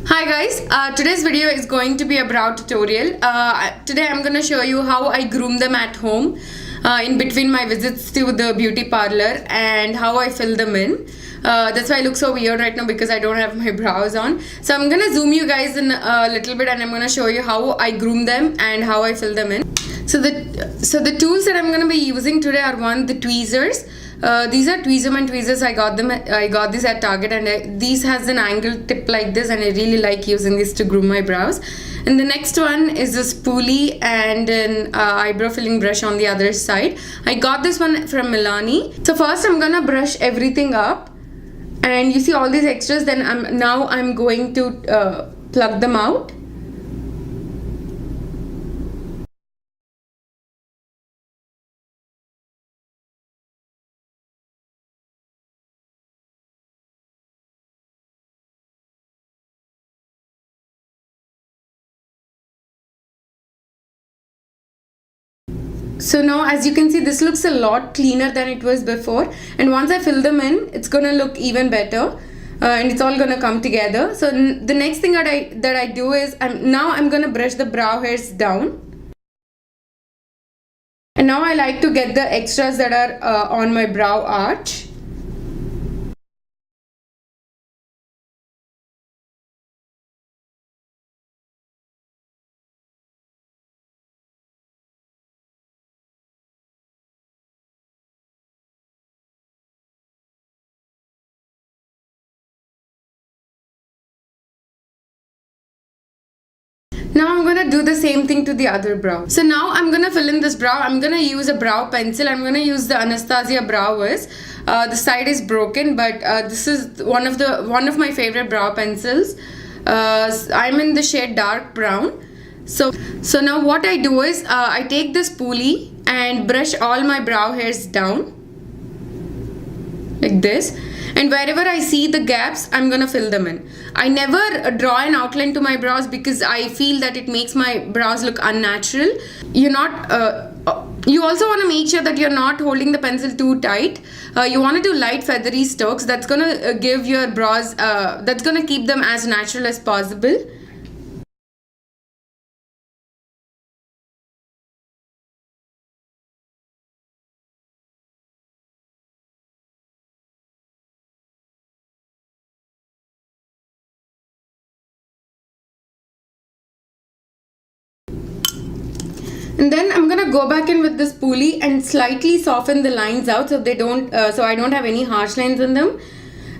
Hi guys, today's video is going to be a brow tutorial. Today I'm going to show you how I groom them at home in between my visits to the beauty parlor and how I fill them in. That's why I look so weird right now because I don't have my brows on. So I'm going to zoom you guys in a little bit and I'm going to show you how I groom them and how I fill them in. So the tools that I'm going to be using today are the tweezers. These are tweezers. I got this at Target, and these has an angled tip like this, and I really like using this to groom my brows. And the next one is a spoolie and an eyebrow filling brush on the other side. I got this one from Milani. So first I'm gonna brush everything up, and you see all these extras. Then I'm going to plug them out. So now, as you can see, this looks a lot cleaner than it was before, and once I fill them in, it's gonna look even better, and it's all gonna come together. So the next thing that I do is I'm gonna brush the brow hairs down, and now I like to get the extras that are on my brow arch. Now I'm gonna do the same thing to the other brow. So now I'm gonna fill in this brow. I'm gonna use a brow pencil. I'm gonna use the Anastasia Brow Wiz. The side is broken, but this is one of my favorite brow pencils. I'm in the shade dark brown. So now what I do is I take this spoolie and brush all my brow hairs down like this. And wherever I see the gaps, I'm gonna fill them in. I never draw an outline to my brows because I feel that it makes my brows look unnatural. You also want to make sure that you're not holding the pencil too tight. You want to do light feathery strokes. That's gonna give your brows, that's gonna keep them as natural as possible. And then I'm gonna go back in with the spoolie and slightly soften the lines out so I don't have any harsh lines in them.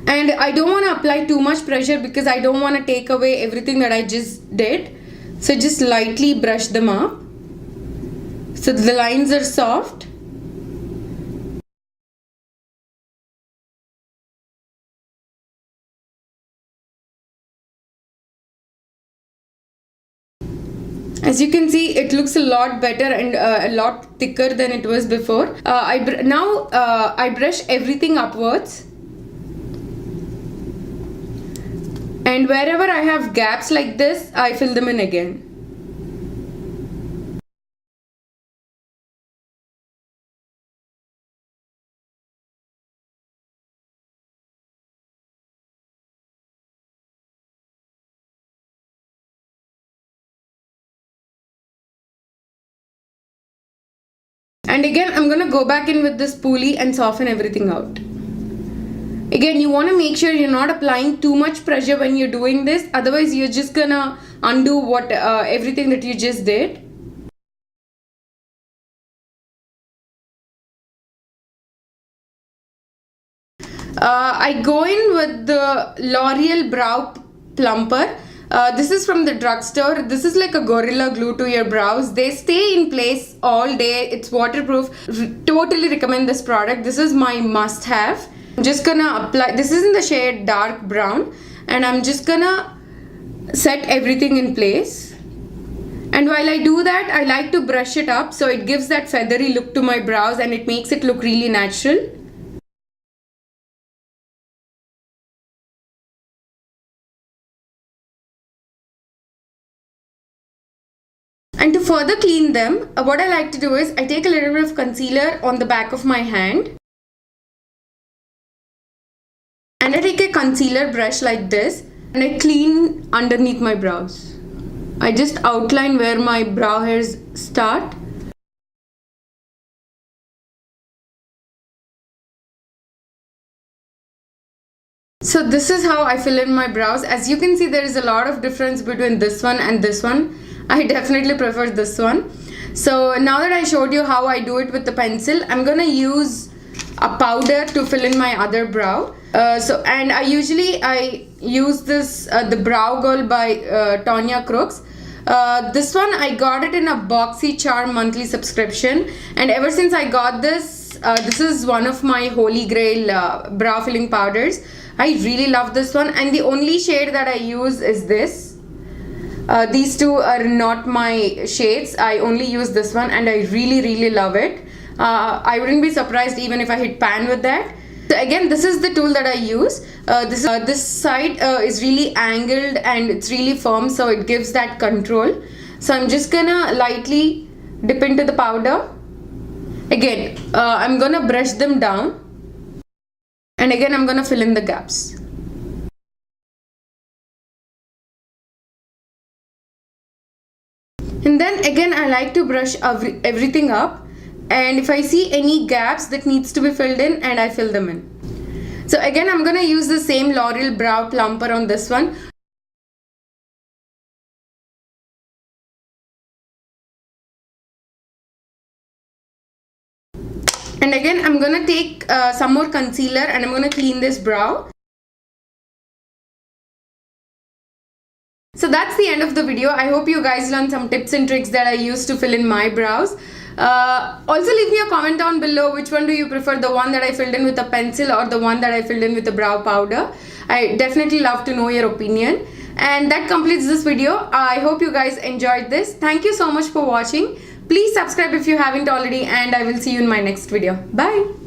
And I don't want to apply too much pressure because I don't want to take away everything that I just did. So just lightly brush them up so the lines are soft. As you can see, it looks a lot better and a lot thicker than it was before. I brush everything upwards. And wherever I have gaps like this, I fill them in again. And again, I'm gonna go back in with the spoolie and soften everything out. Again, you want to make sure you're not applying too much pressure when you're doing this. Otherwise, you're just gonna undo everything that you just did. I go in with the L'Oreal Brow Plumper. This is from the drugstore. This is like a gorilla glue to your brows. They stay in place all day. It's waterproof. Totally recommend this product. This is my must-have. I'm just gonna apply. This is in the shade dark brown, and I'm just gonna set everything in place. And while I do that, I like to brush it up so it gives that feathery look to my brows and it makes it look really natural. And to further clean them, what I like to do is I take a little bit of concealer on the back of my hand. And I take a concealer brush like this And I clean underneath my brows. I just outline where my brow hairs start. So this is how I fill in my brows. As you can see, there is a lot of difference between this one and this one. I definitely prefer this one. So now that I showed you how I do it with the pencil, I'm gonna use a powder to fill in my other brow. I usually use this the Brow Girl by Tonya Crooks. This one I got it in a BoxyCharm monthly subscription, and ever since I got this, this is one of my holy grail brow filling powders. I really love this one, and the only shade that I use is this. These two are not my shades. I only use this one, and I really love it. I wouldn't be surprised even if I hit pan with that. So again, this is the tool that I use. This side is really angled and it's really firm, so it gives that control. So I'm just gonna lightly dip into the powder. Again, I'm gonna brush them down. And again, I'm gonna fill in the gaps. And then again, I like to brush everything up. And if I see any gaps that needs to be filled in, and I fill them in. So again, I'm gonna use the same L'Oreal Brow Plumper on this one. And again, I'm gonna take some more concealer and I'm gonna clean this brow. So that's the end of the video. I hope you guys learned some tips and tricks that I use to fill in my brows. Also leave me a comment down below, which one do you prefer, the one that I filled in with a pencil or the one that I filled in with a brow powder. I definitely love to know your opinion. And that completes this video. I hope you guys enjoyed this. Thank you so much for watching. Please subscribe if you haven't already, and I will see you in my next video. Bye.